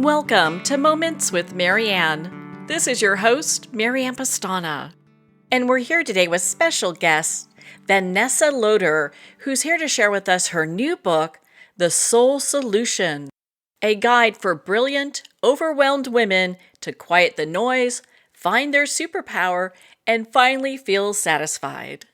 Welcome to Moments with Marianne. This is your host, Marianne Pastana. And we're here today with special guest, Vanessa Loder, who's here to share with us her new book, The Soul Solution, a guide for brilliant, overwhelmed women to quiet the noise, find their superpower, and finally feel satisfied.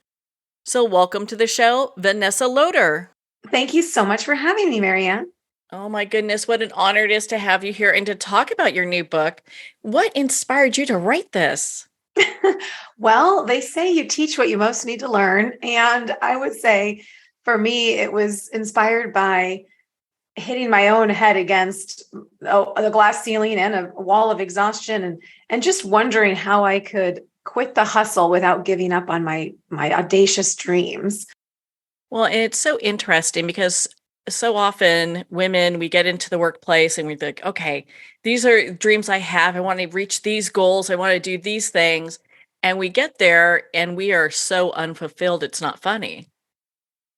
So welcome to the show, Vanessa Loder. Thank you so much for having me, Marianne. Oh my goodness, what an honor it is to have you here and to talk about your new book. What inspired you to write this? Well, they say you teach what you most need to learn. And I would say for me, it was inspired by hitting my own head against the glass ceiling and a wall of exhaustion and just wondering how I could quit the hustle without giving up on my audacious dreams. Well, and it's so interesting because so often women, we get into the workplace and we think, okay, these are dreams I have. I want to reach these goals. I want to do these things. And we get there and we are so unfulfilled. It's not funny.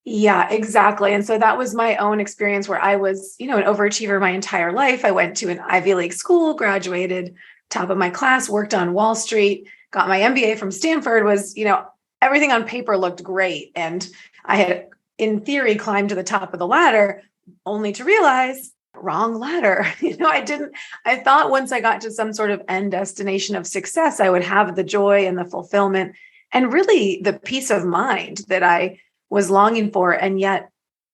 Yeah, exactly. And so that was my own experience where I was, an overachiever my entire life. I went to an Ivy League school, graduated top of my class, worked on Wall Street, got my MBA from Stanford, was, everything on paper looked great. And I had, in theory, climbed to the top of the ladder only to realize wrong ladder. I thought once I got to some sort of end destination of success, I would have the joy and the fulfillment and really the peace of mind that I was longing for. And yet,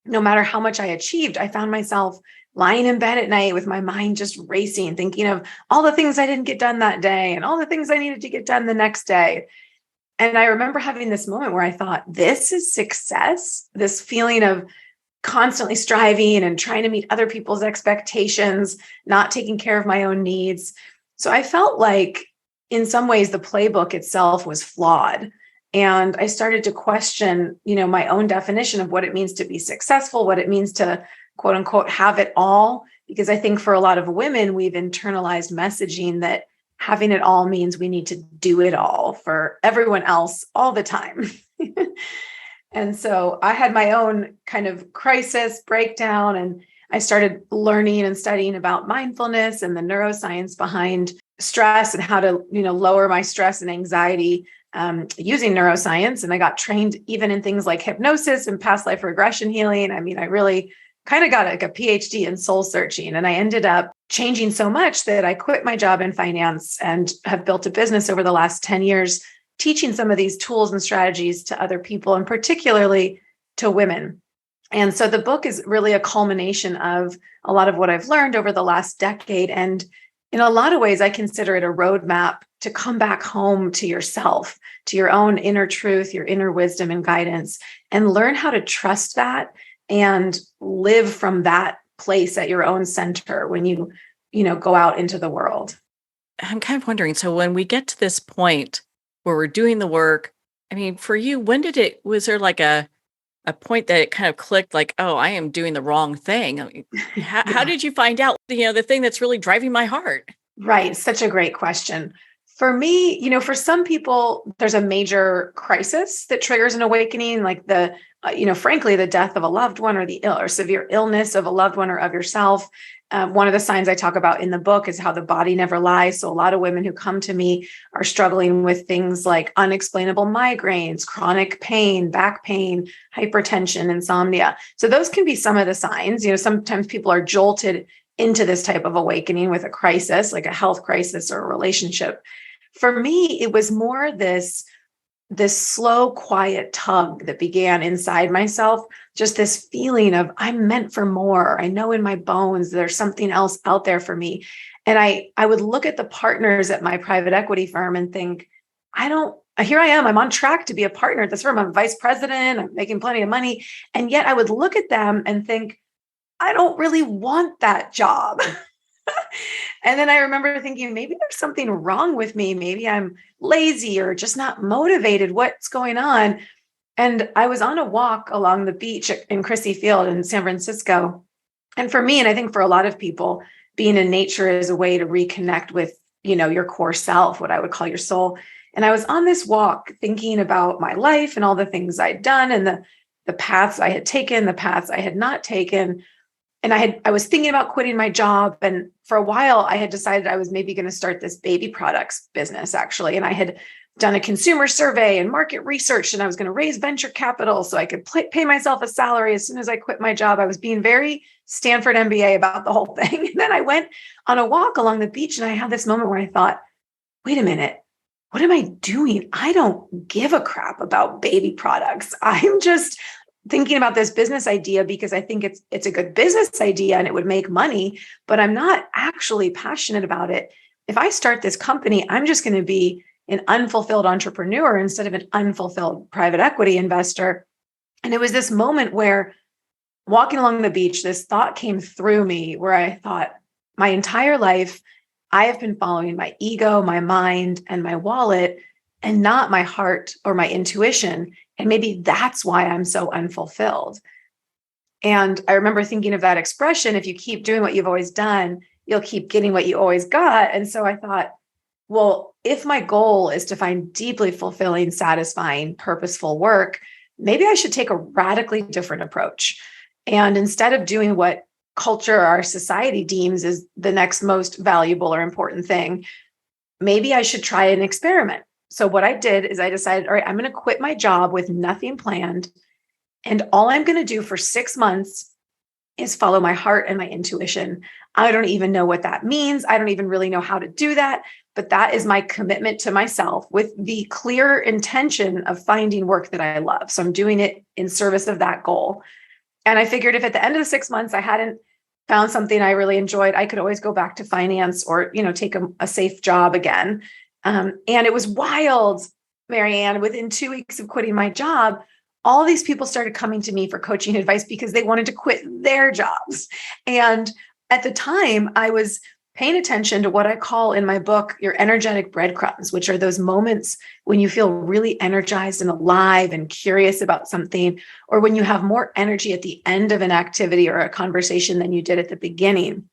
no matter how much I achieved, I found myself lying in bed at night with my mind just racing, thinking of all the things I didn't get done that day and all the things I needed to get done the next day. And I remember having this moment where I thought, this is success, this feeling of constantly striving and trying to meet other people's expectations, not taking care of my own needs. So I felt like in some ways the playbook itself was flawed. And I started to question, my own definition of what it means to be successful, what it means to quote unquote have it all. Because I think for a lot of women, we've internalized messaging that having it all means we need to do it all for everyone else all the time. And so I had my own kind of crisis breakdown, and I started learning and studying about mindfulness and the neuroscience behind stress and how to, lower my stress and anxiety using neuroscience. And I got trained even in things like hypnosis and past life regression healing. I mean, I really kind of got like a PhD in soul searching. And I ended up changing so much that I quit my job in finance and have built a business over the last 10 years, teaching some of these tools and strategies to other people, and particularly to women. And so the book is really a culmination of a lot of what I've learned over the last decade. And in a lot of ways, I consider it a roadmap to come back home to yourself, to your own inner truth, your inner wisdom and guidance, and learn how to trust that and live from that place at your own center when you go out into the world. I'm kind of wondering, so when we get to this point where we're doing the work, I mean, for you, was there like a point that it kind of clicked like, oh, I am doing the wrong thing? I mean, how did you find out, the thing that's really driving my heart? Right. Such a great question. For me, for some people, there's a major crisis that triggers an awakening, like frankly, the death of a loved one or the ill or severe illness of a loved one or of yourself. One of the signs I talk about in the book is how the body never lies. So a lot of women who come to me are struggling with things like unexplainable migraines, chronic pain, back pain, hypertension, insomnia. So those can be some of the signs. Sometimes people are jolted into this type of awakening with a crisis, like a health crisis or a relationship. For me, it was more this slow, quiet tug that began inside myself, just this feeling of I'm meant for more. I know in my bones there's something else out there for me. And I would look at the partners at my private equity firm and think, here I am, I'm on track to be a partner at this firm. I'm a vice president, I'm making plenty of money. And yet I would look at them and think, I don't really want that job. And then I remember thinking, maybe there's something wrong with me. Maybe I'm lazy or just not motivated. What's going on? And I was on a walk along the beach in Crissy Field in San Francisco. And for me, and I think for a lot of people, being in nature is a way to reconnect with, your core self, what I would call your soul. And I was on this walk thinking about my life and all the things I'd done and the paths I had taken, the paths I had not taken. And I was thinking about quitting my job. And for a while, I had decided I was maybe going to start this baby products business, actually. And I had done a consumer survey and market research, and I was going to raise venture capital so I could pay myself a salary as soon as I quit my job. I was being very Stanford MBA about the whole thing. And then I went on a walk along the beach, and I had this moment where I thought, wait a minute, what am I doing? I don't give a crap about baby products. I'm just thinking about this business idea because I think it's a good business idea and it would make money, but I'm not actually passionate about it. If I start this company, I'm just going to be an unfulfilled entrepreneur instead of an unfulfilled private equity investor. And it was this moment where, walking along the beach, this thought came through me where I thought, my entire life, I have been following my ego, my mind, and my wallet, and not my heart or my intuition. And maybe that's why I'm so unfulfilled. And I remember thinking of that expression, if you keep doing what you've always done, you'll keep getting what you always got. And so I thought, well, if my goal is to find deeply fulfilling, satisfying, purposeful work, maybe I should take a radically different approach. And instead of doing what culture or our society deems is the next most valuable or important thing, maybe I should try an experiment. So what I did is I decided, all right, I'm going to quit my job with nothing planned. And all I'm going to do for 6 months is follow my heart and my intuition. I don't even know what that means. I don't even really know how to do that. But that is my commitment to myself with the clear intention of finding work that I love. So I'm doing it in service of that goal. And I figured if at the end of the 6 months I hadn't found something I really enjoyed, I could always go back to finance or, take a safe job again. And it was wild, Marianne. Within 2 weeks of quitting my job, all these people started coming to me for coaching advice because they wanted to quit their jobs. And at the time, I was paying attention to what I call in my book your energetic breadcrumbs, which are those moments when you feel really energized and alive and curious about something, or when you have more energy at the end of an activity or a conversation than you did at the beginning.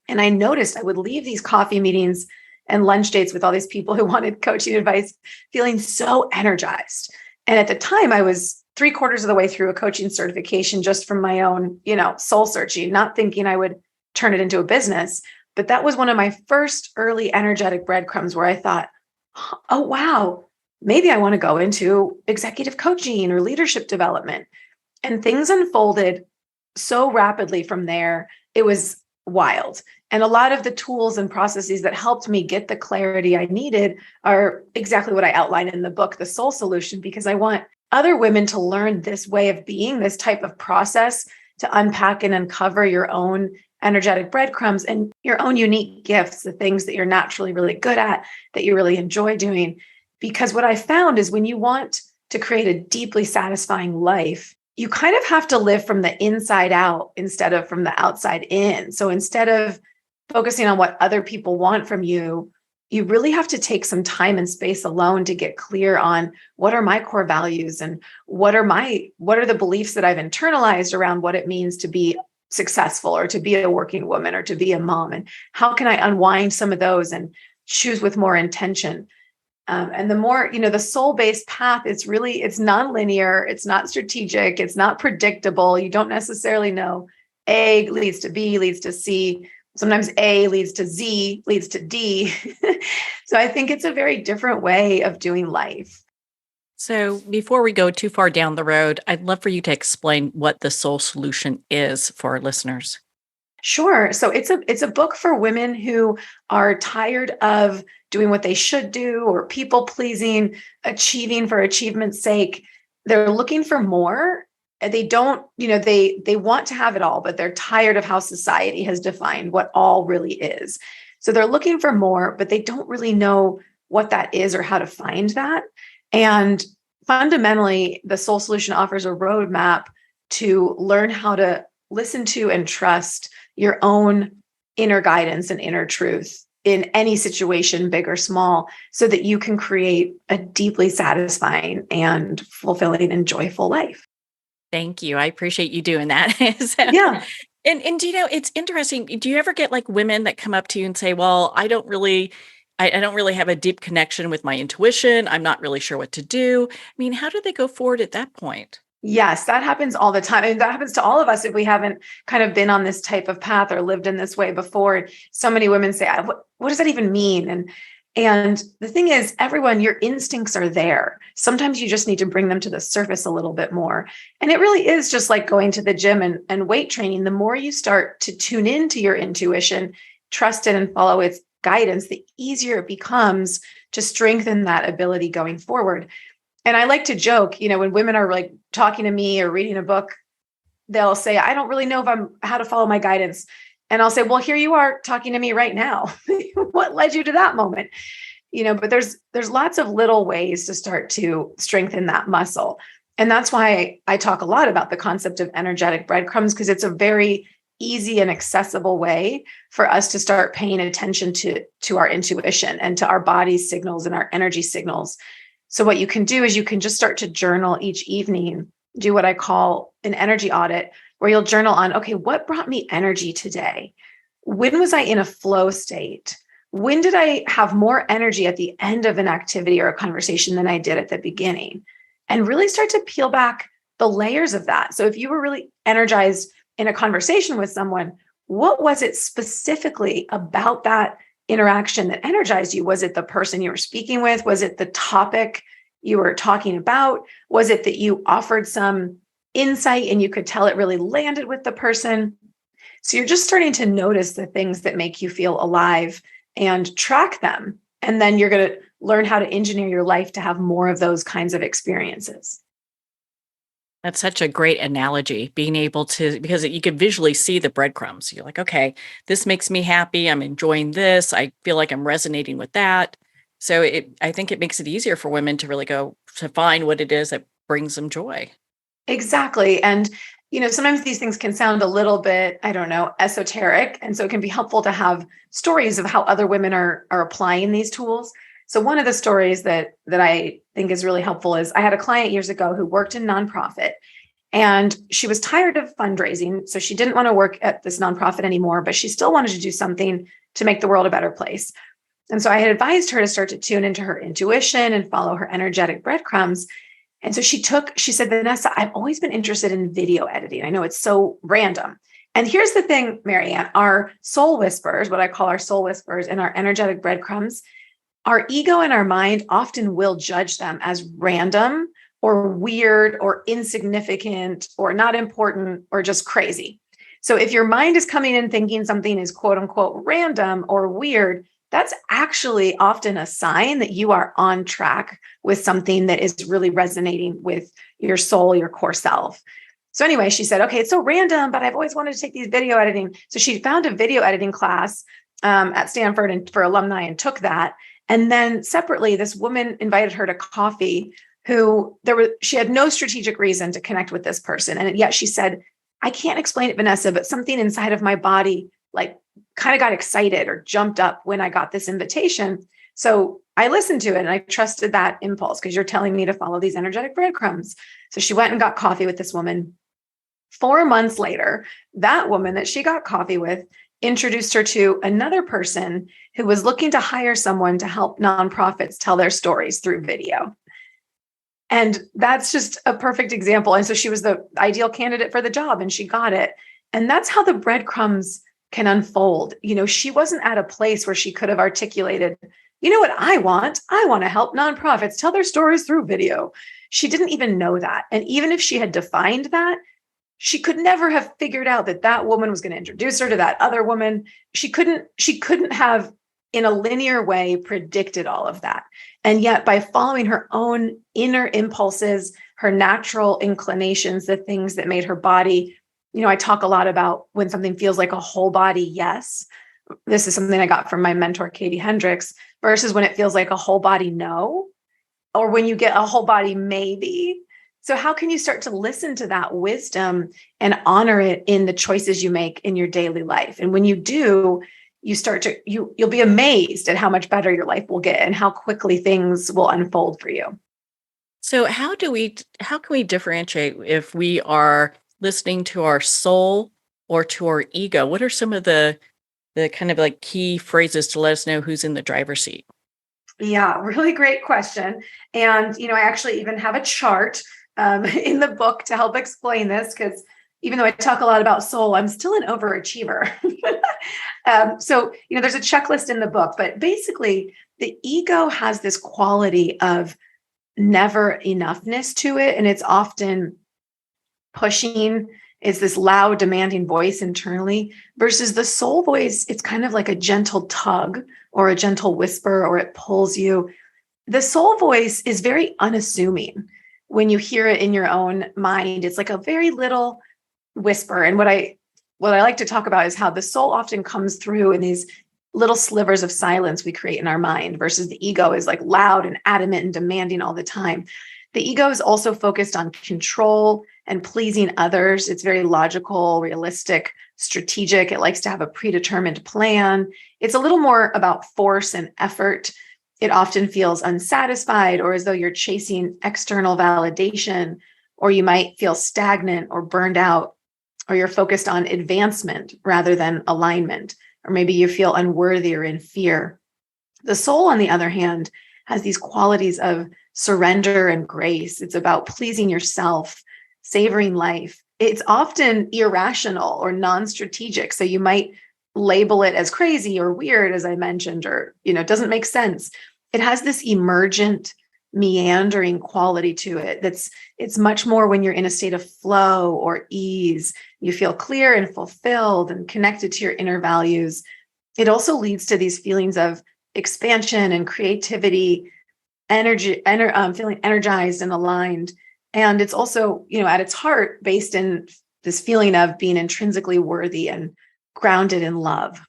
And I noticed I would leave these coffee meetings and lunch dates with all these people who wanted coaching advice feeling so energized. And at the time, I was 3/4 of the way through a coaching certification just from my own, soul searching, not thinking I would turn it into a business. But that was one of my first early energetic breadcrumbs where I thought, oh, wow, maybe I want to go into executive coaching or leadership development. And things unfolded so rapidly from there. It was wild. And a lot of the tools and processes that helped me get the clarity I needed are exactly what I outline in the book, The Soul Solution, because I want other women to learn this way of being, this type of process to unpack and uncover your own energetic breadcrumbs and your own unique gifts, the things that you're naturally really good at, that you really enjoy doing. Because what I found is when you want to create a deeply satisfying life, you kind of have to live from the inside out instead of from the outside in. So instead of focusing on what other people want from you, you really have to take some time and space alone to get clear on what are my core values and what are the beliefs that I've internalized around what it means to be successful or to be a working woman or to be a mom, and how can I unwind some of those and choose with more intention. And the more, the soul-based path, it's nonlinear, it's not strategic, it's not predictable. You don't necessarily know A leads to B, leads to C. Sometimes A leads to Z, leads to D. So I think it's a very different way of doing life. So before we go too far down the road, I'd love for you to explain what the soul solution is for our listeners. Sure. So it's a book for women who are tired of doing what they should do or people pleasing, achieving for achievement's sake. They're looking for more. They don't, they want to have it all, but they're tired of how society has defined what all really is. So they're looking for more, but they don't really know what that is or how to find that. And fundamentally, the Soul Solution offers a roadmap to learn how to listen to and trust your own inner guidance and inner truth in any situation, big or small, so that you can create a deeply satisfying and fulfilling and joyful life. Thank you. I appreciate you doing that. Yeah. And it's interesting. Do you ever get like women that come up to you and say, well, I don't really have a deep connection with my intuition. I'm not really sure what to do. I mean, how do they go forward at that point? Yes, that happens all the time. And that happens to all of us if we haven't kind of been on this type of path or lived in this way before. So many women say, what does that even mean? And the thing is, everyone, your instincts are there. Sometimes you just need to bring them to the surface a little bit more. And it really is just like going to the gym and weight training. The more you start to tune into your intuition, trust it and follow its guidance, the easier it becomes to strengthen that ability going forward. And I like to joke, when women are like talking to me or reading a book, they'll say, I don't really know if I'm how to follow my guidance. And I'll say, well, here you are talking to me right now. What led you to that moment? But there's lots of little ways to start to strengthen that muscle. And that's why I talk a lot about the concept of energetic breadcrumbs, because it's a very easy and accessible way for us to start paying attention to our intuition and to our body's signals and our energy signals. So what you can do is you can just start to journal each evening, do what I call an energy audit, where you'll journal on, okay, what brought me energy today? When was I in a flow state? When did I have more energy at the end of an activity or a conversation than I did at the beginning? And really start to peel back the layers of that. So if you were really energized in a conversation with someone, what was it specifically about that interaction that energized you? Was it the person you were speaking with? Was it the topic you were talking about? Was it that you offered some insight and you could tell it really landed with the person? So you're just starting to notice the things that make you feel alive and track them. And then you're going to learn how to engineer your life to have more of those kinds of experiences. That's such a great analogy, being able to, because you can visually see the breadcrumbs. You're like, okay, this makes me happy. I'm enjoying this. I feel like I'm resonating with that. So I think it makes it easier for women to really go to find what it is that brings them joy. Exactly. And, sometimes these things can sound a little bit, I don't know, esoteric. And so it can be helpful to have stories of how other women are applying these tools. So one of the stories that I think is really helpful is I had a client years ago who worked in nonprofit, and she was tired of fundraising. So she didn't want to work at this nonprofit anymore, but she still wanted to do something to make the world a better place. And so I had advised her to start to tune into her intuition and follow her energetic breadcrumbs. And so she said, Vanessa, I've always been interested in video editing. I know it's so random. And here's the thing, Marianne, our soul whispers, what I call our soul whispers and our energetic breadcrumbs, our ego and our mind often will judge them as random or weird or insignificant or not important or just crazy. So if your mind is coming in thinking something is quote unquote random or weird, that's actually often a sign that you are on track with something that is really resonating with your soul, your core self. So anyway, she said, okay, it's so random, but I've always wanted to take these video editing. So she found a video editing class at Stanford and for alumni and took that. And then separately, this woman invited her to coffee she had no strategic reason to connect with this person. And yet she said, I can't explain it, Vanessa, but something inside of my body like kind of got excited or jumped up when I got this invitation. So I listened to it and I trusted that impulse because you're telling me to follow these energetic breadcrumbs. So she went and got coffee with this woman. 4 months later, that woman that she got coffee with introduced her to another person who was looking to hire someone to help nonprofits tell their stories through video. And that's just a perfect example. And so she was the ideal candidate for the job and she got it. And that's how the breadcrumbs can unfold. She wasn't at a place where she could have articulated, what I want? I want to help nonprofits tell their stories through video. She didn't even know that. And even if she had defined that, she could never have figured out that woman was going to introduce her to that other woman. She couldn't have in a linear way predicted all of that. And yet by following her own inner impulses, her natural inclinations, the things that made her body, I talk a lot about when something feels like a whole body yes. This is something I got from my mentor, Katie Hendricks, versus when it feels like a whole body no, or when you get a whole body maybe. So how can you start to listen to that wisdom and honor it in the choices you make in your daily life? And when you do, you'll be amazed at how much better your life will get and how quickly things will unfold for you. So how can we differentiate if we are listening to our soul or to our ego? What are some of the kind of like key phrases to let us know who's in the driver's seat? Yeah, really great question. And, I actually even have a chart in the book to help explain this, because even though I talk a lot about soul, I'm still an overachiever. So, there's a checklist in the book, but basically the ego has this quality of never enoughness to it. And it's often pushing, it's this loud, demanding voice internally versus the soul voice. It's kind of like a gentle tug or a gentle whisper, or it pulls you. The soul voice is very unassuming. When you hear it in your own mind, it's like a very little whisper. And what I like to talk about is how the soul often comes through in these little slivers of silence we create in our mind versus the ego is like loud and adamant and demanding all the time. The ego is also focused on control and pleasing others. It's very logical, realistic, strategic. It likes to have a predetermined plan. It's a little more about force and effort. It often feels unsatisfied or as though you're chasing external validation, or you might feel stagnant or burned out, or you're focused on advancement rather than alignment, or maybe you feel unworthy or in fear. The soul, on the other hand, has these qualities of surrender and grace. It's about pleasing yourself, savoring life. It's often irrational or non-strategic. So you might label it as crazy or weird, as I mentioned, or, it doesn't make sense. It has this emergent, meandering quality to it. It's much more when you're in a state of flow or ease. You feel clear and fulfilled and connected to your inner values. It also leads to these feelings of expansion and creativity, energy, feeling energized and aligned. And it's also, at its heart, based in this feeling of being intrinsically worthy and grounded in love.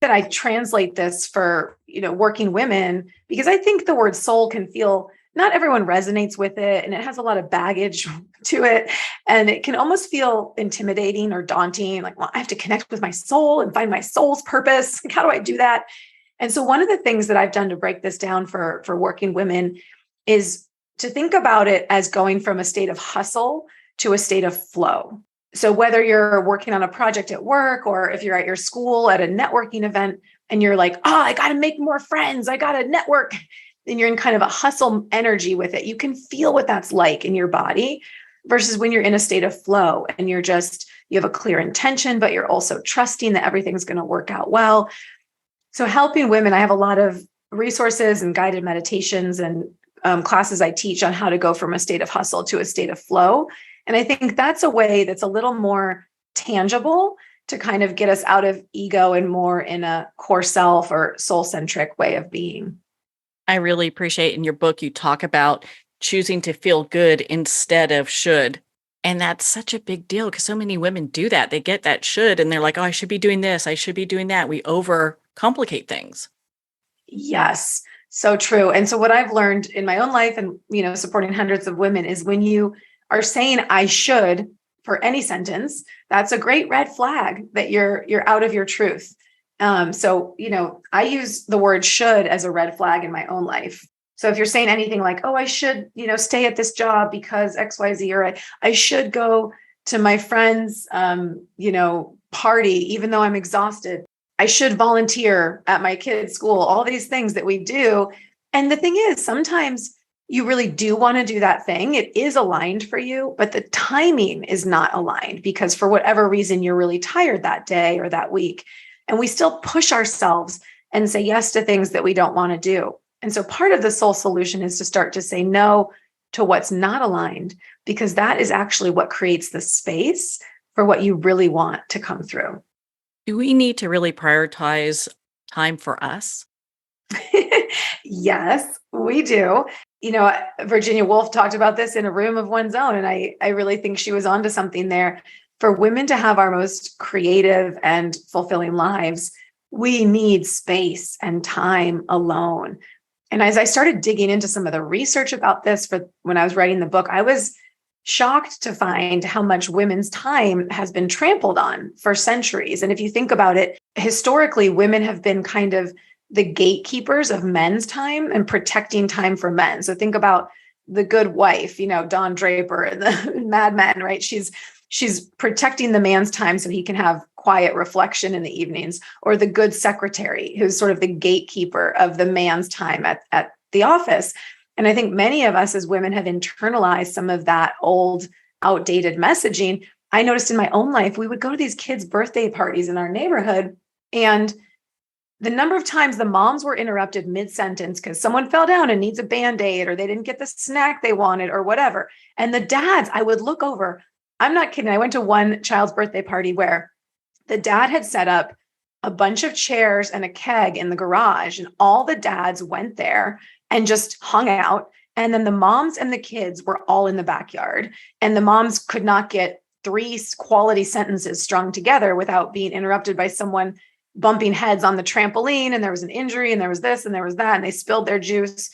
That I translate this for, working women, because I think the word soul can feel, not everyone resonates with it, and it has a lot of baggage to it. And it can almost feel intimidating or daunting. Like, well, I have to connect with my soul and find my soul's purpose. Like, how do I do that? And so one of the things that I've done to break this down for working women is to think about it as going from a state of hustle to a state of flow. So whether you're working on a project at work, or if you're at your school at a networking event and you're like, oh, I got to make more friends, I got to network, and you're in kind of a hustle energy with it, you can feel what that's like in your body versus when you're in a state of flow and you have a clear intention, but you're also trusting that everything's going to work out well. So helping women, I have a lot of resources and guided meditations and classes I teach on how to go from a state of hustle to a state of flow. And I think that's a way that's a little more tangible to kind of get us out of ego and more in a core self or soul-centric way of being. I really appreciate in your book, you talk about choosing to feel good instead of should. And that's such a big deal because so many women do that. They get that should, and they're like, oh, I should be doing this. I should be doing that. We overcomplicate things. Yes, so true. And so what I've learned in my own life and, supporting hundreds of women is when you are saying I should for any sentence, that's a great red flag that you're out of your truth. So, I use the word should as a red flag in my own life. So if you're saying anything like, oh, I should, stay at this job because XYZ, or I should go to my friend's, party, even though I'm exhausted. I should volunteer at my kid's school, all these things that we do. And the thing is, sometimes you really do want to do that thing. It is aligned for you, but the timing is not aligned because for whatever reason, you're really tired that day or that week. And we still push ourselves and say yes to things that we don't want to do. And so part of the soul solution is to start to say no to what's not aligned, because that is actually what creates the space for what you really want to come through. Do we need to really prioritize time for us? Yes, we do. Virginia Woolf talked about this in A Room of One's Own, and I really think she was onto something there. For women to have our most creative and fulfilling lives, we need space and time alone. And as I started digging into some of the research about this for when I was writing the book, I was shocked to find how much women's time has been trampled on for centuries. And if you think about it, historically, women have been kind of the gatekeepers of men's time and protecting time for men. So think about The Good Wife, Don Draper and the Mad Men, right? She's protecting the man's time so he can have quiet reflection in the evenings, or the good secretary, who's sort of the gatekeeper of the man's time at the office. And I think many of us as women have internalized some of that old, outdated messaging. I noticed in my own life, we would go to these kids' birthday parties in our neighborhood, and the number of times the moms were interrupted mid-sentence because someone fell down and needs a Band-Aid, or they didn't get the snack they wanted, or whatever. And the dads, I would look over. I'm not kidding. I went to one child's birthday party where the dad had set up a bunch of chairs and a keg in the garage, and all the dads went there and just hung out. And then the moms and the kids were all in the backyard, and the moms could not get three quality sentences strung together without being interrupted by someone bumping heads on the trampoline, and there was an injury, and there was this and there was that, and they spilled their juice,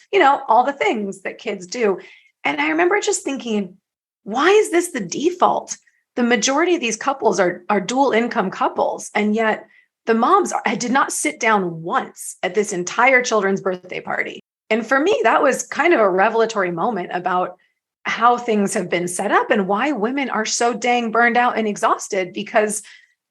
all the things that kids do. And I remember just thinking, why is this the default? The majority of these couples are dual income couples, and yet the moms did not sit down once at this entire children's birthday party. And for me, that was kind of a revelatory moment about how things have been set up and why women are so dang burned out and exhausted, because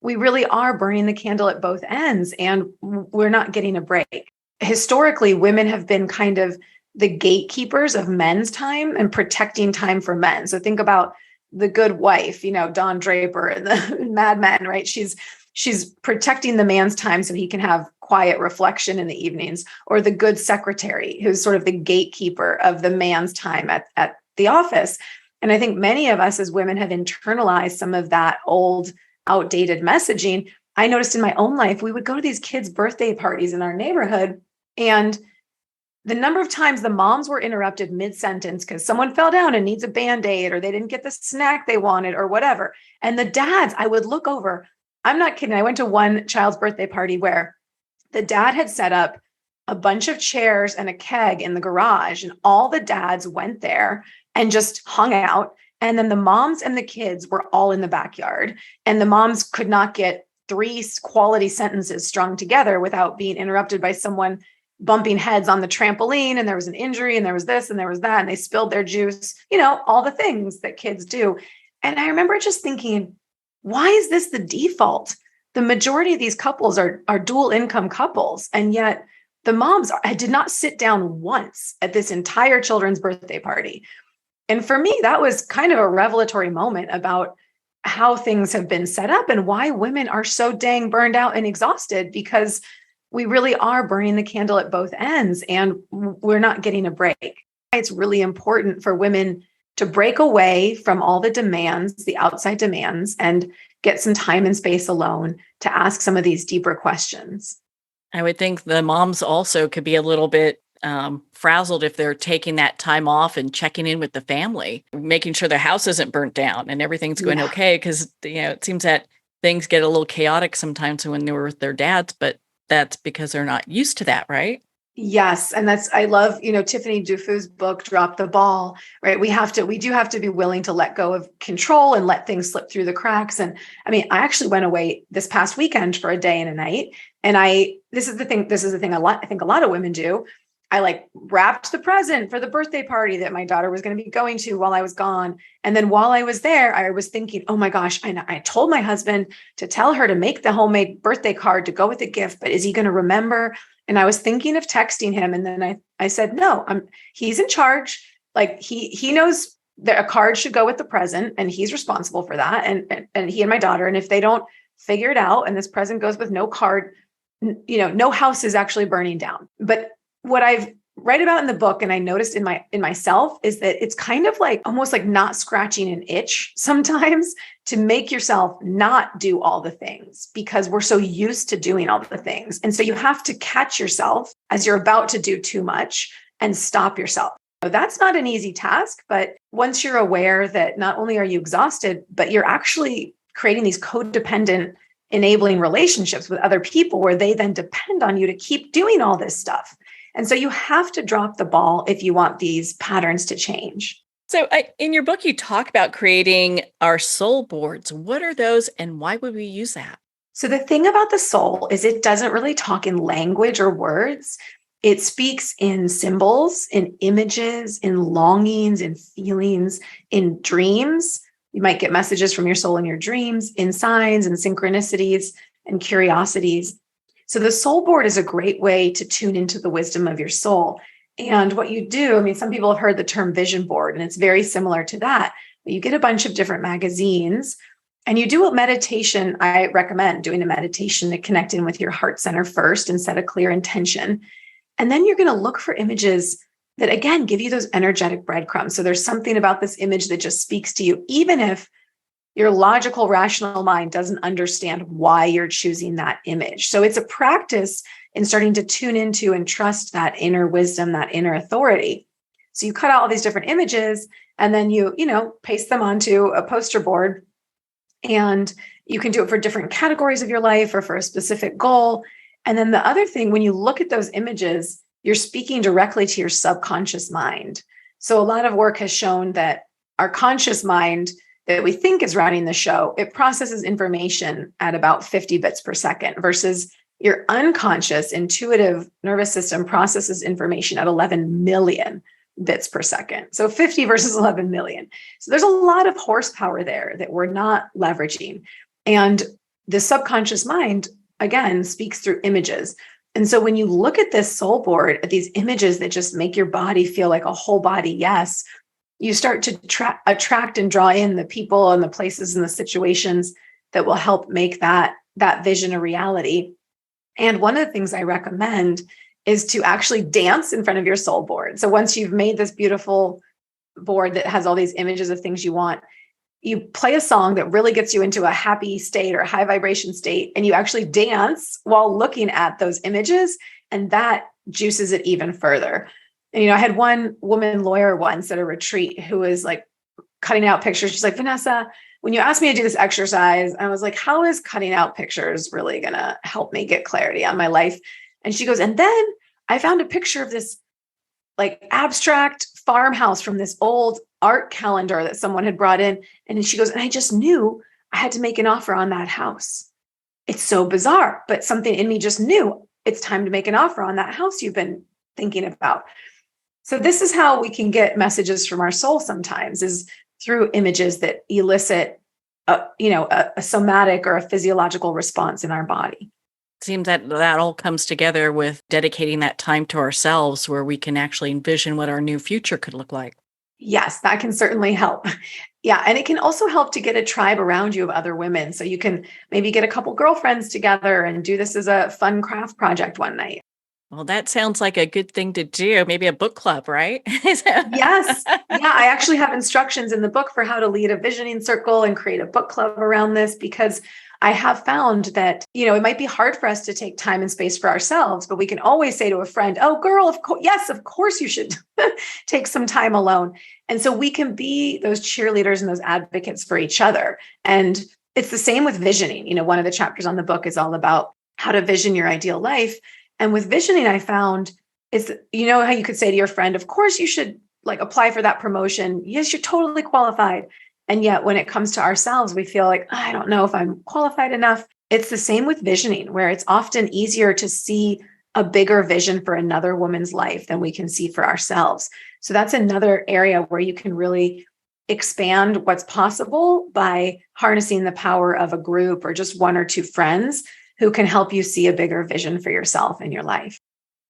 we really are burning the candle at both ends and we're not getting a break. Historically, women have been kind of the gatekeepers of men's time and protecting time for men. So think about The Good Wife, Don Draper and the Mad Men, right? She's protecting the man's time so he can have quiet reflection in the evenings, or the good secretary, who's sort of the gatekeeper of the man's time at the office. And I think many of us as women have internalized some of that old, outdated messaging. I noticed in my own life, we would go to these kids' birthday parties in our neighborhood, and the number of times the moms were interrupted mid-sentence because someone fell down and needs a Band-Aid, or they didn't get the snack they wanted, or whatever. And the dads, I would look over. I'm not kidding. I went to one child's birthday party where the dad had set up a bunch of chairs and a keg in the garage, and all the dads went there and just hung out. And then the moms and the kids were all in the backyard, and the moms could not get three quality sentences strung together without being interrupted by someone bumping heads on the trampoline, and there was an injury, and there was this and there was that, and they spilled their juice, all the things that kids do. And I remember just thinking, why is this the default? The majority of these couples are dual income couples, and yet the moms did not sit down once at this entire children's birthday party. And for me, that was kind of a revelatory moment about how things have been set up and why women are so dang burned out and exhausted, because we really are burning the candle at both ends and we're not getting a break. It's really important for women to break away from all the demands, the outside demands, and get some time and space alone to ask some of these deeper questions. I would think the moms also could be a little bit frazzled if they're taking that time off and checking in with the family, making sure the house isn't burnt down and everything's going okay. Because, it seems that things get a little chaotic sometimes when they were with their dads, but that's because they're not used to that, right? Yes. And I love, Tiffany Dufu's book, Drop the Ball, right? We do have to be willing to let go of control and let things slip through the cracks. And I actually went away this past weekend for a day and a night. And this is the thing I think a lot of women do. I wrapped the present for the birthday party that my daughter was going to be going to while I was gone. And then while I was there, I was thinking, oh my gosh, I told my husband to tell her to make the homemade birthday card to go with the gift, but is he going to remember? And I was thinking of texting him. And then I said, no, he's in charge. He knows that a card should go with the present, and he's responsible for that. And he and my daughter, and if they don't figure it out and this present goes with no card, no house is actually burning down. But what I've write about in the book, and I noticed in myself, is that it's kind of almost like not scratching an itch sometimes to make yourself not do all the things, because we're so used to doing all the things. And so you have to catch yourself as you're about to do too much and stop yourself. So that's not an easy task, but once you're aware that not only are you exhausted, but you're actually creating these codependent enabling relationships with other people where they then depend on you to keep doing all this stuff. And so you have to drop the ball if you want these patterns to change. So in your book, you talk about creating our soul boards. What are those and why would we use that? So the thing about the soul is it doesn't really talk in language or words. It speaks in symbols, in images, in longings, in feelings, in dreams. You might get messages from your soul in your dreams, in signs and synchronicities and curiosities. So the soul board is a great way to tune into the wisdom of your soul. And what you do, I mean, some people have heard the term vision board, and it's very similar to that. You get a bunch of different magazines and you do a meditation. I recommend doing a meditation to connect in with your heart center first and set a clear intention. And then you're going to look for images that, again, give you those energetic breadcrumbs. So there's something about this image that just speaks to you, even if your logical, rational mind doesn't understand why you're choosing that image. So it's a practice in starting to tune into and trust that inner wisdom, that inner authority. So you cut out all these different images and then you paste them onto a poster board, and you can do it for different categories of your life or for a specific goal. And then the other thing, when you look at those images, you're speaking directly to your subconscious mind. So a lot of work has shown that our conscious mind that we think is running the show, it processes information at about 50 bits per second versus your unconscious intuitive nervous system processes information at 11 million bits per second. So 50 versus 11 million. So there's a lot of horsepower there that we're not leveraging. And the subconscious mind, again, speaks through images. And so when you look at this soul board, at these images that just make your body feel like a whole body yes, you start to attract and draw in the people and the places and the situations that will help make that vision a reality. And one of the things I recommend is to actually dance in front of your soul board. So once you've made this beautiful board that has all these images of things you want, you play a song that really gets you into a happy state or a high vibration state, and you actually dance while looking at those images, and that juices it even further. And, I had one woman lawyer once at a retreat who was like cutting out pictures. She's like, Vanessa, when you asked me to do this exercise, I was like, how is cutting out pictures really going to help me get clarity on my life? And she goes, and then I found a picture of this like abstract farmhouse from this old art calendar that someone had brought in. And she goes, and I just knew I had to make an offer on that house. It's so bizarre, but something in me just knew it's time to make an offer on that house you've been thinking about. So this is how we can get messages from our soul sometimes, is through images that elicit a somatic or a physiological response in our body. Seems that all comes together with dedicating that time to ourselves where we can actually envision what our new future could look like. Yes, that can certainly help. Yeah. And it can also help to get a tribe around you of other women. So you can maybe get a couple girlfriends together and do this as a fun craft project one night. Well, that sounds like a good thing to do. Maybe a book club, right? Yes. Yeah. I actually have instructions in the book for how to lead a visioning circle and create a book club around this, because I have found that, it might be hard for us to take time and space for ourselves, but we can always say to a friend, oh, girl, yes, of course you should take some time alone. And so we can be those cheerleaders and those advocates for each other. And it's the same with visioning. One of the chapters on the book is all about how to vision your ideal life. And with visioning, I found is, how you could say to your friend, of course you should like apply for that promotion. Yes, you're totally qualified. And yet when it comes to ourselves, we feel like, I don't know if I'm qualified enough. It's the same with visioning, where it's often easier to see a bigger vision for another woman's life than we can see for ourselves. So that's another area where you can really expand what's possible by harnessing the power of a group or just one or two friends who can help you see a bigger vision for yourself and your life.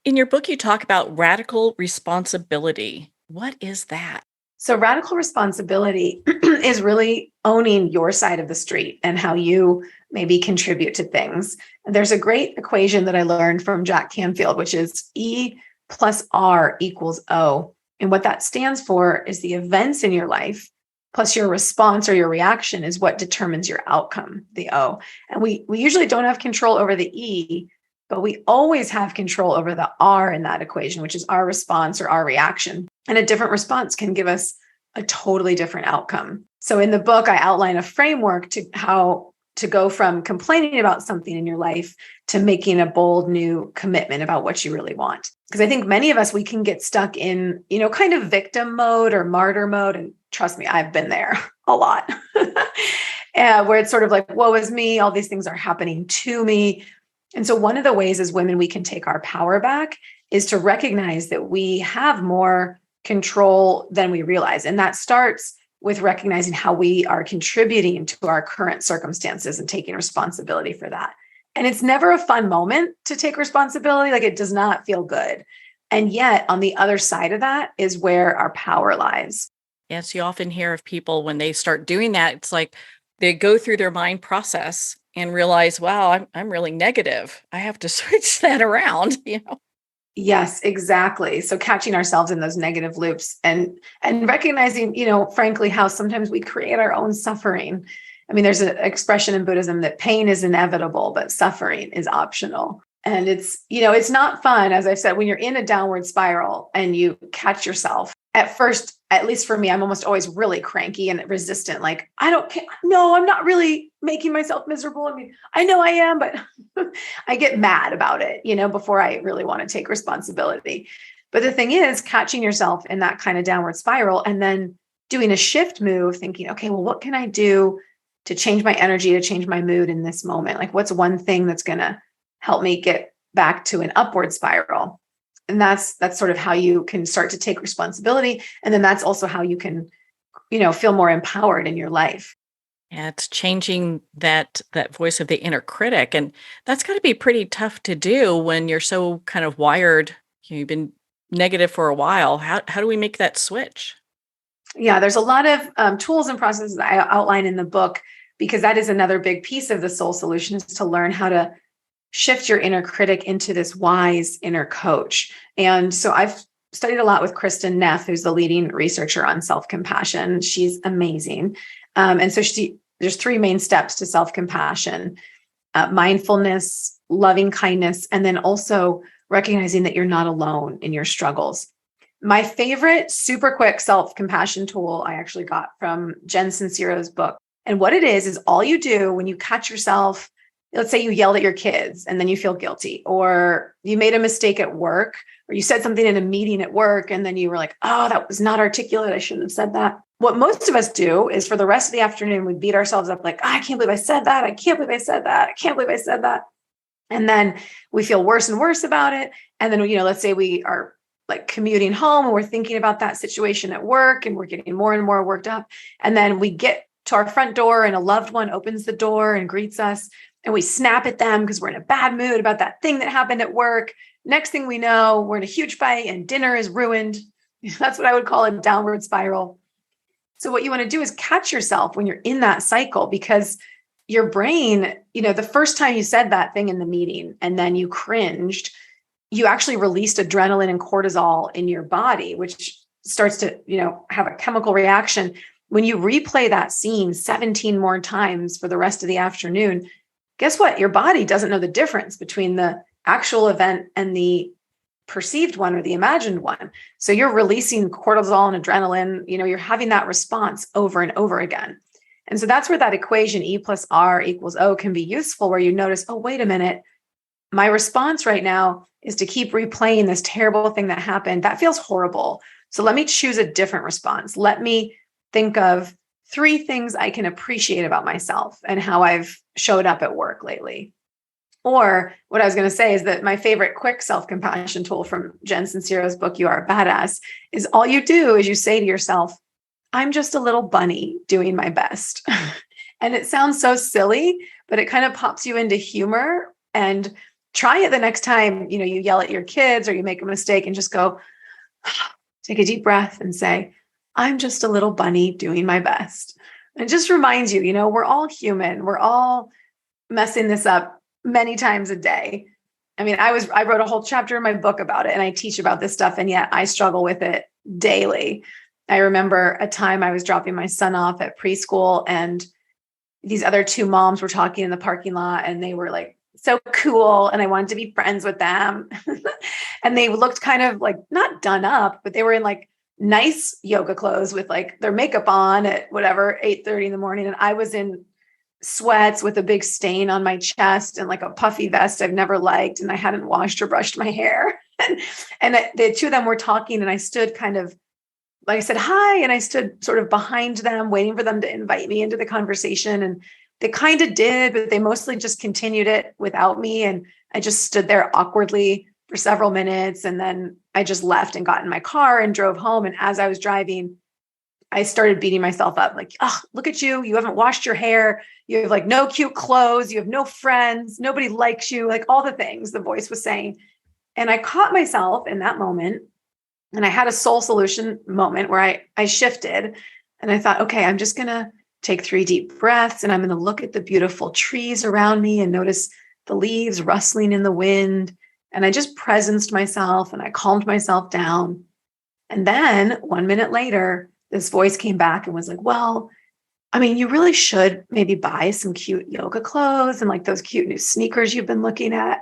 In your book, you talk about radical responsibility. What is that? So radical responsibility is really owning your side of the street and how you maybe contribute to things. There's a great equation that I learned from Jack Canfield, which is E plus R equals O. And what that stands for is the events in your life plus your response or your reaction is what determines your outcome, the O. And we usually don't have control over the E, but we always have control over the R in that equation, which is our response or our reaction. And a different response can give us a totally different outcome. So in the book, I outline a framework to how to go from complaining about something in your life to making a bold new commitment about what you really want. Because I think many of us, we can get stuck in, kind of victim mode or martyr mode. And trust me, I've been there a lot. Where it's sort of like, woe is me, all these things are happening to me. And so one of the ways as women we can take our power back is to recognize that we have more control than we realize. And that starts with recognizing how we are contributing to our current circumstances and taking responsibility for that. And it's never a fun moment to take responsibility. Like, it does not feel good. And yet on the other side of that is where our power lies. Yes, you often hear of people when they start doing that, it's like they go through their mind process and realize, wow, I'm really negative. I have to switch that around, you know. Yes, exactly. So catching ourselves in those negative loops and recognizing, frankly, how sometimes we create our own suffering. I mean, there's an expression in Buddhism that pain is inevitable, but suffering is optional. And it's not fun, as I've said, when you're in a downward spiral and you catch yourself. At first, at least for me, I'm almost always really cranky and resistant. Like, I don't care. No, I'm not really making myself miserable. I mean, I know I am, but I get mad about it, before I really want to take responsibility. But the thing is, catching yourself in that kind of downward spiral and then doing a shift move, thinking, okay, well, what can I do to change my energy, to change my mood in this moment? Like, what's one thing that's going to help me get back to an upward spiral? And that's sort of how you can start to take responsibility. And then that's also how you can, feel more empowered in your life. Yeah, it's changing that voice of the inner critic, and that's got to be pretty tough to do when you're so kind of wired. You've been negative for a while. How do we make that switch? Yeah, there's a lot of tools and processes that I outline in the book, because that is another big piece of the soul solution, is to learn how to shift your inner critic into this wise inner coach. And so I've studied a lot with Kristen Neff, who's the leading researcher on self-compassion. She's amazing. And so there's three main steps to self-compassion: mindfulness, loving kindness, and then also recognizing that you're not alone in your struggles. My favorite super quick self-compassion tool I actually got from Jen Sincero's book. And what it is all you do when you catch yourself. Let's say you yelled at your kids and then you feel guilty, or you made a mistake at work, or you said something in a meeting at work and then you were like, oh, that was not articulate. I shouldn't have said that. What most of us do is for the rest of the afternoon, we beat ourselves up like, oh, I can't believe I said that. I can't believe I said that. I can't believe I said that. And then we feel worse and worse about it. And then, let's say we are like commuting home and we're thinking about that situation at work and we're getting more and more worked up. And then we get to our front door and a loved one opens the door and greets us. And we snap at them because we're in a bad mood about that thing that happened at work. Next thing we know, we're in a huge fight and dinner is ruined. That's what I would call a downward spiral. So what you want to do is catch yourself when you're in that cycle, because your brain, the first time you said that thing in the meeting and then you cringed, you actually released adrenaline and cortisol in your body, which starts to, have a chemical reaction. When you replay that scene 17 more times for the rest of the afternoon, guess what? Your body doesn't know the difference between the actual event and the perceived one or the imagined one. So you're releasing cortisol and adrenaline, you're having that response over and over again. And so that's where that equation E plus R equals O can be useful, where you notice, oh, wait a minute, my response right now is to keep replaying this terrible thing that happened. That feels horrible. So let me choose a different response. Let me think of 3 things I can appreciate about myself and how I've showed up at work lately. Or what I was going to say is that my favorite quick self-compassion tool from Jen Sincero's book, You Are a Badass, is all you do is you say to yourself, I'm just a little bunny doing my best. And it sounds so silly, but it kind of pops you into humor. And try it the next time, you yell at your kids or you make a mistake, and just go, take a deep breath and say, I'm just a little bunny doing my best. It just reminds you, we're all human. We're all messing this up many times a day. I mean, I wrote a whole chapter in my book about it, and I teach about this stuff, and yet I struggle with it daily. I remember a time I was dropping my son off at preschool, and these other 2 moms were talking in the parking lot, and they were like so cool, and I wanted to be friends with them. And they looked kind of like not done up, but they were in like nice yoga clothes with like their makeup on at whatever 8:30 in the morning, and I was in sweats with a big stain on my chest and like a puffy vest I've never liked, and I hadn't washed or brushed my hair. And the 2 of them were talking, and I stood kind of, like I said, hi, and I stood sort of behind them, waiting for them to invite me into the conversation. And they kind of did, but they mostly just continued it without me. And I just stood there awkwardly for several minutes. And then I just left and got in my car and drove home. And as I was driving, I started beating myself up like, oh, look at you. You haven't washed your hair. You have like no cute clothes. You have no friends. Nobody likes you, like all the things the voice was saying. And I caught myself in that moment, and I had a soul solution moment where I shifted and I thought, okay, I'm just going to take 3 deep breaths, and I'm going to look at the beautiful trees around me and notice the leaves rustling in the wind. And I just presenced myself and I calmed myself down. And then 1 minute later, this voice came back and was like, well, I mean, you really should maybe buy some cute yoga clothes and like those cute new sneakers you've been looking at.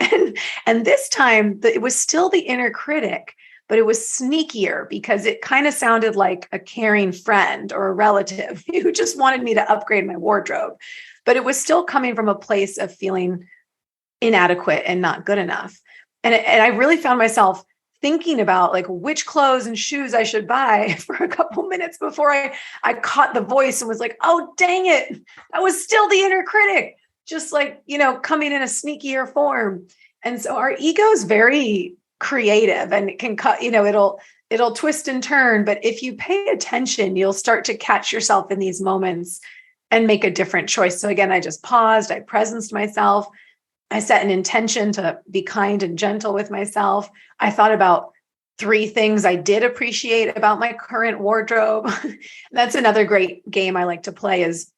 And this time, it was still the inner critic, but it was sneakier because it kind of sounded like a caring friend or a relative who just wanted me to upgrade my wardrobe. But it was still coming from a place of feeling inadequate and not good enough. And I really found myself thinking about like which clothes and shoes I should buy for a couple minutes before I caught the voice and was like, oh, dang it. That was still the inner critic, just like, coming in a sneakier form. And so our ego is very creative and it can cut, it'll twist and turn. But if you pay attention, you'll start to catch yourself in these moments and make a different choice. So again, I just paused, I presenced myself. I set an intention to be kind and gentle with myself. I thought about 3 things I did appreciate about my current wardrobe. That's another great game I like to play, is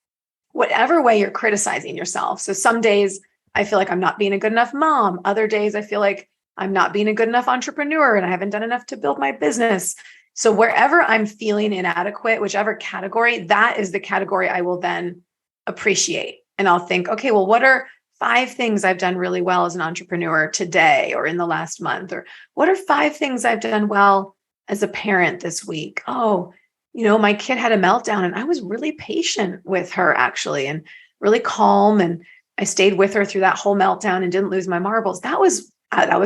whatever way you're criticizing yourself. So some days I feel like I'm not being a good enough mom. Other days I feel like I'm not being a good enough entrepreneur and I haven't done enough to build my business. So wherever I'm feeling inadequate, whichever category, that is the category I will then appreciate. And I'll think, okay, well, what are 5 things I've done really well as an entrepreneur today or in the last month? Or what are 5 things I've done well as a parent this week? Oh, my kid had a meltdown and I was really patient with her actually, and really calm. And I stayed with her through that whole meltdown and didn't lose my marbles. That was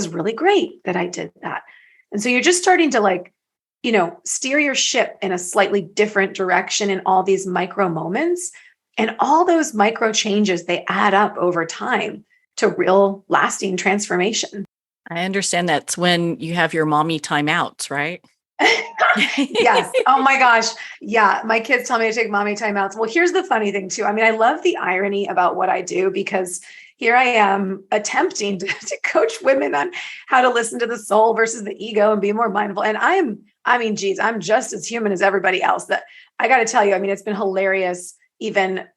really great that I did that. And so you're just starting to steer your ship in a slightly different direction in all these micro moments. And all those micro changes, they add up over time to real lasting transformation. I understand that's when you have your mommy timeouts, right? Yes. Oh my gosh. Yeah. My kids tell me to take mommy timeouts. Well, here's the funny thing too. I mean, I love the irony about what I do, because here I am attempting to coach women on how to listen to the soul versus the ego and be more mindful. And I'm just as human as everybody else. That I got to tell you, I mean, it's been hilarious even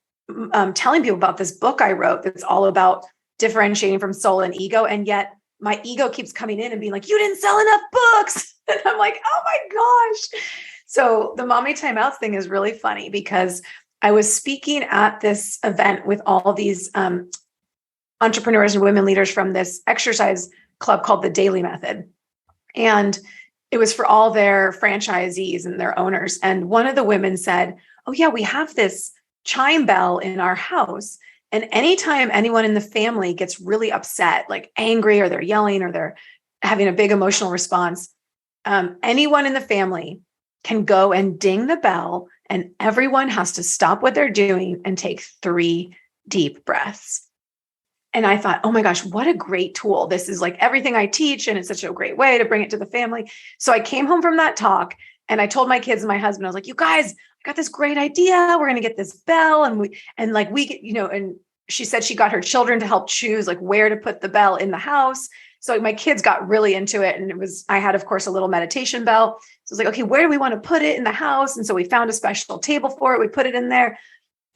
telling people about this book I wrote that's all about differentiating from soul and ego. And yet my ego keeps coming in and being like, you didn't sell enough books. And I'm like, oh my gosh. So the mommy timeouts thing is really funny, because I was speaking at this event with all these entrepreneurs and women leaders from this exercise club called the Daily Method. And it was for all their franchisees and their owners. And one of the women said, oh yeah, we have this chime bell in our house. And anytime anyone in the family gets really upset, like angry, or they're yelling, or they're having a big emotional response, anyone in the family can go and ding the bell, and everyone has to stop what they're doing and take 3 deep breaths. And I thought, oh my gosh, what a great tool. This is like everything I teach, and it's such a great way to bring it to the family. So I came home from that talk and I told my kids and my husband, I was like, you guys, I got this great idea. We're going to get this bell. And she said she got her children to help choose like where to put the bell in the house. So my kids got really into it. And I had, of course, a little meditation bell. So I was like, okay, where do we want to put it in the house? And so we found a special table for it. We put it in there.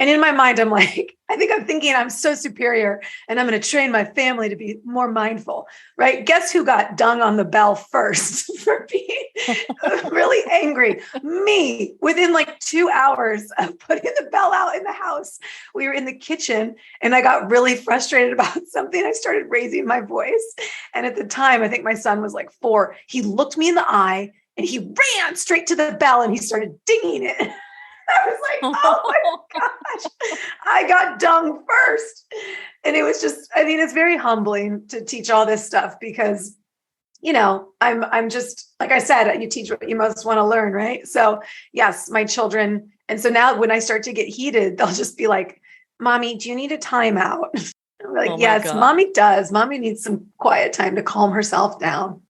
And in my mind, I'm like, I'm thinking I'm so superior and I'm going to train my family to be more mindful, right? Guess who got dung on the bell first for being really angry? Me. Within like 2 hours of putting the bell out in the house, we were in the kitchen and I got really frustrated about something. I started raising my voice. And at the time, I think my son was like 4. He looked me in the eye and he ran straight to the bell and he started dinging it. I was like, oh my gosh, I got dung first. And it was just, it's very humbling to teach all this stuff because, I'm just, like I said, you teach what you most want to learn, right? So yes, my children. And so now when I start to get heated, they'll just be like, Mommy, do you need a timeout? I'm like, Oh yes, God. Mommy does. Mommy needs some quiet time to calm herself down.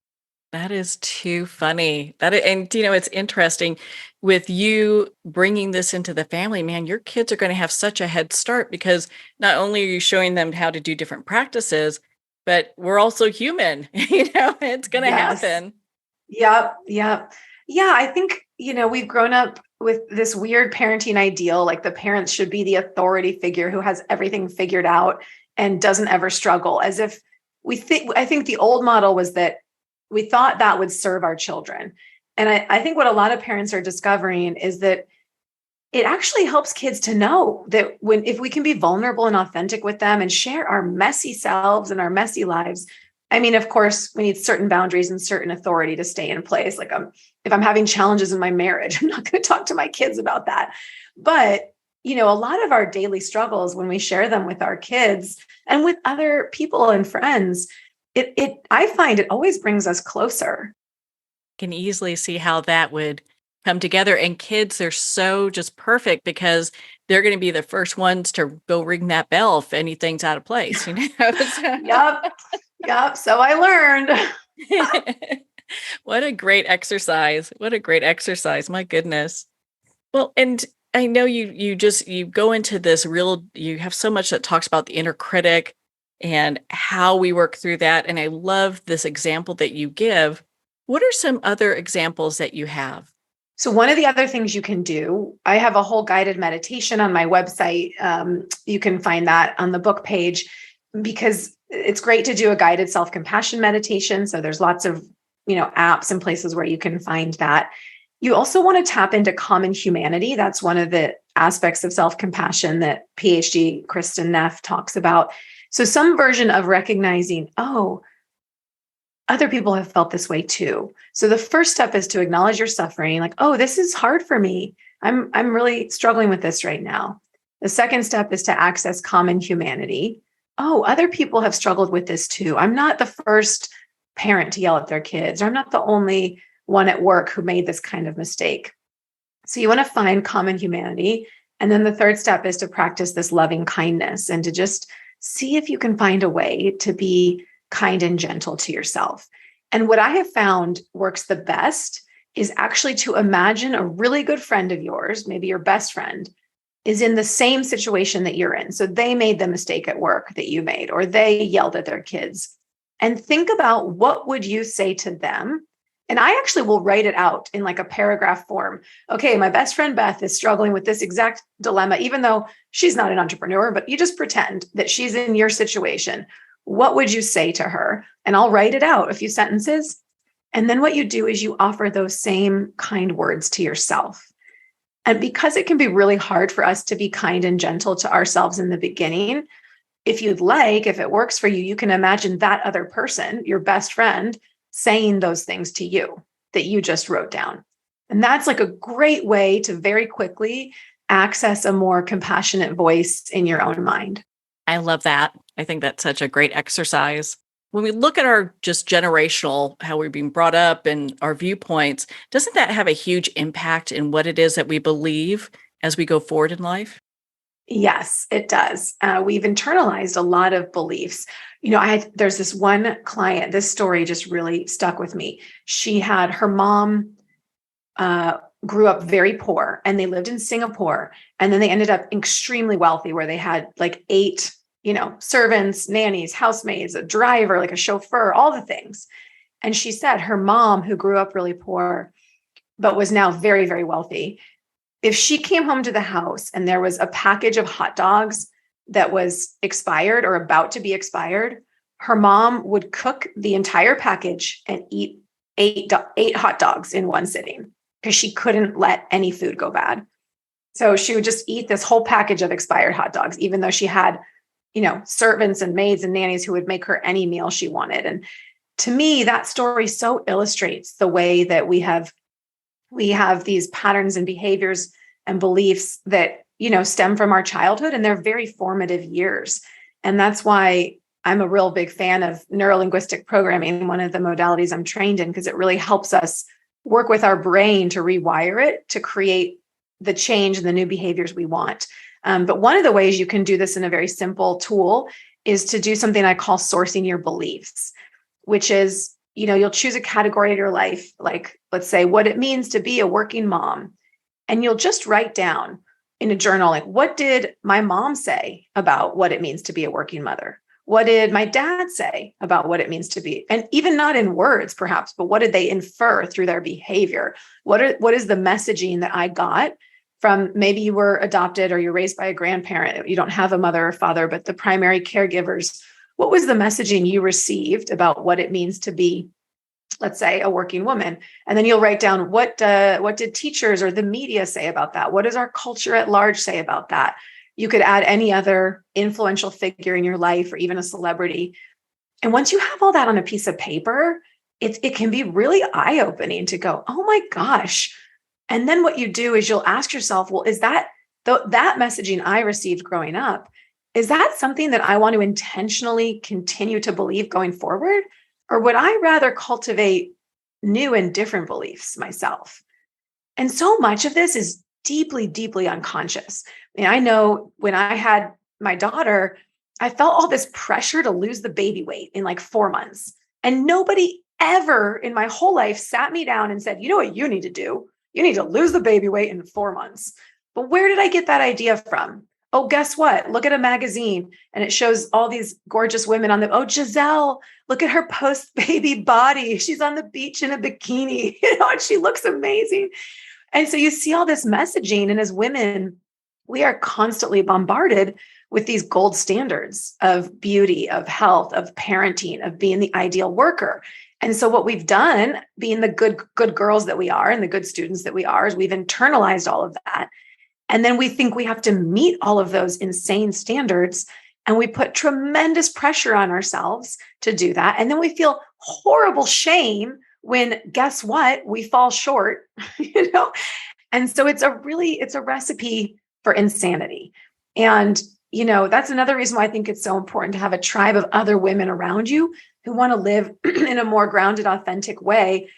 That is too funny. It's interesting with you bringing this into the family, man, your kids are going to have such a head start because not only are you showing them how to do different practices, but we're also human. It's going to Yes. happen. Yep. Yep. Yeah. I think, we've grown up with this weird parenting ideal, like the parents should be the authority figure who has everything figured out and doesn't ever struggle, as if I think the old model was that we thought that would serve our children. And I think what a lot of parents are discovering is that it actually helps kids to know that if we can be vulnerable and authentic with them and share our messy selves and our messy lives. I mean, of course, we need certain boundaries and certain authority to stay in place. Like if I'm having challenges in my marriage, I'm not going to talk to my kids about that. But, a lot of our daily struggles, when we share them with our kids and with other people and friends, I find it always brings us closer. Can easily see how that would come together. And kids are so just perfect because they're going to be the first ones to go ring that bell if anything's out of place. Yep. Yep. So I learned. What a great exercise. What a great exercise. My goodness. Well, and I know you go into this you have so much that talks about the inner critic and how we work through that. And I love this example that you give. What are some other examples that you have? So one of the other things you can do, I have a whole guided meditation on my website. You can find that on the book page, because it's great to do a guided self-compassion meditation. So there's lots of, apps and places where you can find that. You also want to tap into common humanity. That's one of the aspects of self-compassion that PhD Kristen Neff talks about. So some version of recognizing, oh, other people have felt this way too. So the first step is to acknowledge your suffering, like, oh, this is hard for me. I'm really struggling with this right now. The second step is to access common humanity. Oh, other people have struggled with this too. I'm not the first parent to yell at their kids, or I'm not the only one at work who made this kind of mistake. So you want to find common humanity. And then the third step is to practice this loving kindness and to just see if you can find a way to be kind and gentle to yourself. And what I have found works the best is actually to imagine a really good friend of yours, maybe your best friend, is in the same situation that you're in. So they made the mistake at work that you made, or they yelled at their kids. And think about, what would you say to them? And I actually will write it out in like a paragraph form. Okay, my best friend Beth is struggling with this exact dilemma, even though she's not an entrepreneur, but you just pretend that she's in your situation. What would you say to her? And I'll write it out, a few sentences. And then what you do is you offer those same kind words to yourself. And because it can be really hard for us to be kind and gentle to ourselves in the beginning, if you'd like, if it works for you, you can imagine that other person, your best friend, saying those things to you that you just wrote down. And that's like a great way to very quickly access a more compassionate voice in your own mind. I love that. I think that's such a great exercise. When we look at our just generational, how we're being brought up and our viewpoints, doesn't that have a huge impact in what it is that we believe as we go forward in life? Yes, it does. We've internalized a lot of beliefs. There's this one client, this story just really stuck with me. Her mom grew up very poor, and they lived in Singapore. And then they ended up extremely wealthy, where they had like 8, servants, nannies, housemaids, a driver, like a chauffeur, all the things. And she said her mom, who grew up really poor, but was now very, very wealthy, if she came home to the house and there was a package of hot dogs that was expired or about to be expired, her mom would cook the entire package and eat eight hot dogs in one sitting, because she couldn't let any food go bad. So she would just eat this whole package of expired hot dogs, even though she had, servants and maids and nannies who would make her any meal she wanted. And to me, that story so illustrates the way that we have these patterns and behaviors and beliefs that, stem from our childhood, and they're very formative years. And that's why I'm a real big fan of neurolinguistic programming, one of the modalities I'm trained in, because it really helps us work with our brain to rewire it to create the change and the new behaviors we want. But one of the ways you can do this in a very simple tool is to do something I call sourcing your beliefs, which is, you'll choose a category of your life, like let's say what it means to be a working mom. And you'll just write down in a journal, like, what did my mom say about what it means to be a working mother? What did my dad say about what it means to be? And even not in words, perhaps, but what did they infer through their behavior? What is the messaging that I got from, maybe you were adopted or you're raised by a grandparent, you don't have a mother or father, but the primary caregivers, what was the messaging you received about what it means to be, let's say, a working woman? And then you'll write down, what did teachers or the media say about that? What does our culture at large say about that? You could add any other influential figure in your life or even a celebrity. And once you have all that on a piece of paper, it can be really eye-opening to go, oh my gosh. And then what you do is you'll ask yourself, well, is that messaging I received growing up, is that something that I want to intentionally continue to believe going forward? Or would I rather cultivate new and different beliefs myself? And so much of this is deeply, deeply unconscious. And I know when I had my daughter, I felt all this pressure to lose the baby weight in like 4 months. And nobody ever in my whole life sat me down and said, you know what you need to do? You need to lose the baby weight in 4 months. But where did I get that idea from? Oh, guess what? Look at a magazine and it shows all these gorgeous women on Giselle, look at her post-baby body. She's on the beach in a bikini, and she looks amazing. And so you see all this messaging, and as women, we are constantly bombarded with these gold standards of beauty, of health, of parenting, of being the ideal worker. And so what we've done, being the good girls that we are and the good students that we are, is we've internalized all of that. And then we think we have to meet all of those insane standards. And we put tremendous pressure on ourselves to do that. And then we feel horrible shame when, guess what, we fall short, And so it's a recipe for insanity. And, that's another reason why I think it's so important to have a tribe of other women around you who want to live in a more grounded, authentic way,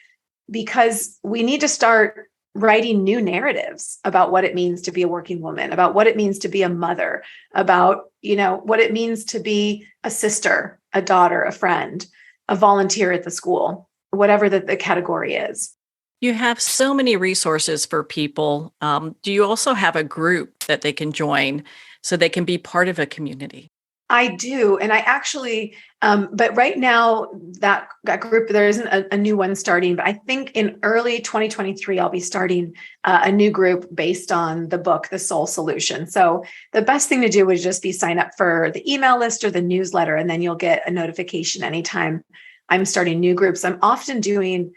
because we need to start writing new narratives about what it means to be a working woman, about what it means to be a mother, about, what it means to be a sister, a daughter, a friend, a volunteer at the school, whatever the category is. You have so many resources for people. Do you also have a group that they can join so they can be part of a community? I do. And I actually, but right now that group, there isn't a new one starting, but I think in early 2023, I'll be starting a new group based on the book, The Soul Solution. So the best thing to do would just be sign up for the email list or the newsletter, and then you'll get a notification anytime I'm starting new groups. I'm often doing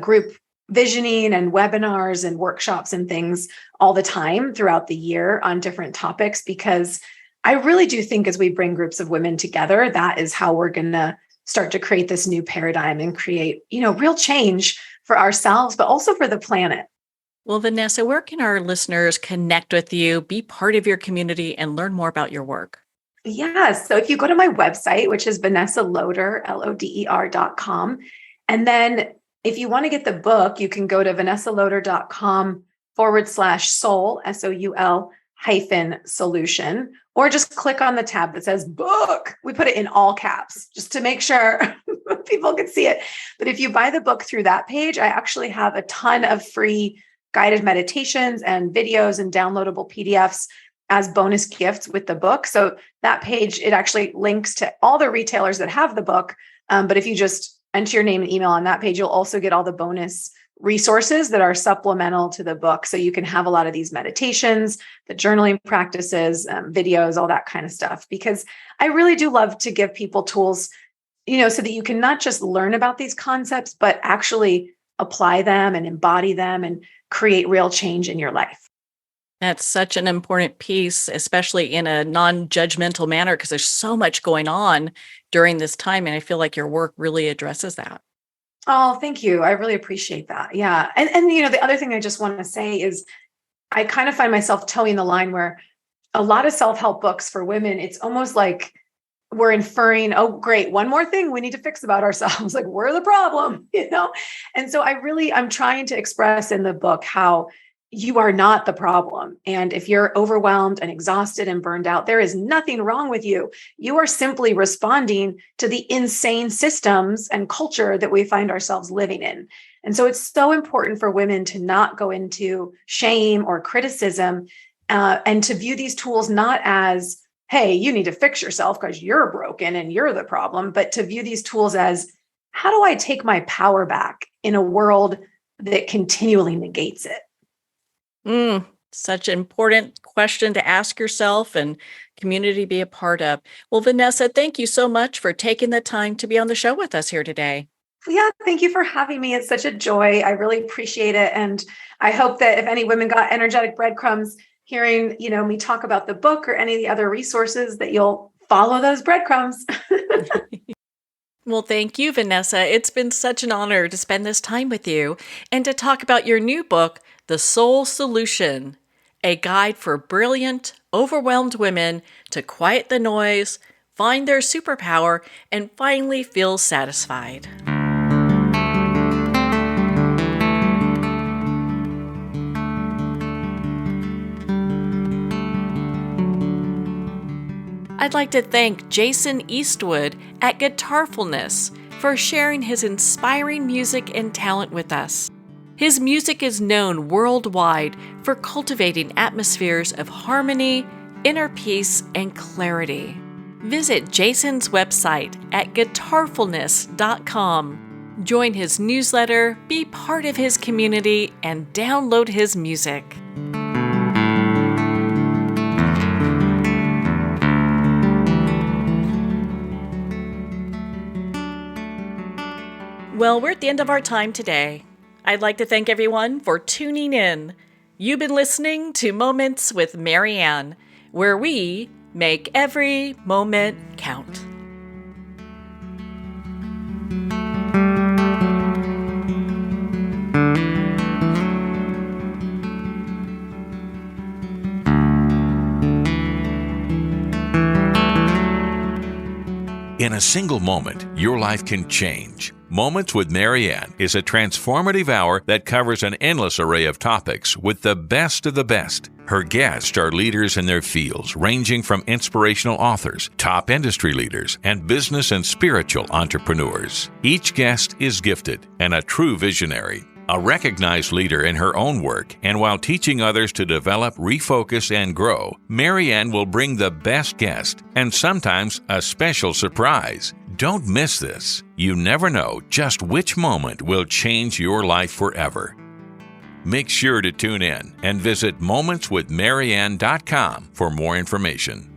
group visioning and webinars and workshops and things all the time throughout the year on different topics, because I really do think as we bring groups of women together, that is how we're going to start to create this new paradigm and create, real change for ourselves, but also for the planet. Well, Vanessa, where can our listeners connect with you, be part of your community, and learn more about your work? Yes. So if you go to my website, which is Vanessa Loder, LODER.com. And then if you want to get the book, you can go to vanessaloder.com/soul, SOUL-solution, or just click on the tab that says book. We put it in all caps just to make sure people can see it. But if you buy the book through that page, I actually have a ton of free guided meditations and videos and downloadable PDFs as bonus gifts with the book. So that page, it actually links to all the retailers that have the book. But if you just enter your name and email on that page, you'll also get all the bonus resources that are supplemental to the book. So you can have a lot of these meditations, the journaling practices, videos, all that kind of stuff, because I really do love to give people tools, so that you can not just learn about these concepts, but actually apply them and embody them and create real change in your life. That's such an important piece, especially in a non-judgmental manner, because there's so much going on during this time. And I feel like your work really addresses that. Oh, thank you. I really appreciate that. Yeah. And the other thing I just want to say is I kind of find myself towing the line where a lot of self-help books for women, it's almost like we're inferring, oh, great, one more thing we need to fix about ourselves. Like we're the problem, And so I'm trying to express in the book how you are not the problem. And if you're overwhelmed and exhausted and burned out, there is nothing wrong with you. You are simply responding to the insane systems and culture that we find ourselves living in. And so it's so important for women to not go into shame or criticism and to view these tools not as hey, you need to fix yourself because you're broken and you're the problem, but to view these tools as, how do I take my power back in a world that continually negates it? Such an important question to ask yourself and community to be a part of. Well, Vanessa, thank you so much for taking the time to be on the show with us here today. Yeah, thank you for having me. It's such a joy. I really appreciate it. And I hope that if any women got energetic breadcrumbs hearing, me talk about the book or any of the other resources, that you'll follow those breadcrumbs. Well, thank you, Vanessa. It's been such an honor to spend this time with you and to talk about your new book, The Soul Solution, a guide for brilliant, overwhelmed women to quiet the noise, find their superpower, and finally feel satisfied. I'd like to thank Jason Eastwood at Guitarfulness for sharing his inspiring music and talent with us. His music is known worldwide for cultivating atmospheres of harmony, inner peace, and clarity. Visit Jason's website at guitarfulness.com. Join his newsletter, be part of his community, and download his music. Well, we're at the end of our time today. I'd like to thank everyone for tuning in. You've been listening to Moments with Marianne, where we make every moment count. In a single moment, your life can change. Moments with Marianne is a transformative hour that covers an endless array of topics with the best of the best. Her guests are leaders in their fields, ranging from inspirational authors, top industry leaders, and business and spiritual entrepreneurs. Each guest is gifted and a true visionary, a recognized leader in her own work, and while teaching others to develop, refocus, and grow, Marianne will bring the best guest and sometimes a special surprise. Don't miss this. You never know just which moment will change your life forever. Make sure to tune in and visit momentswithmarianne.com for more information.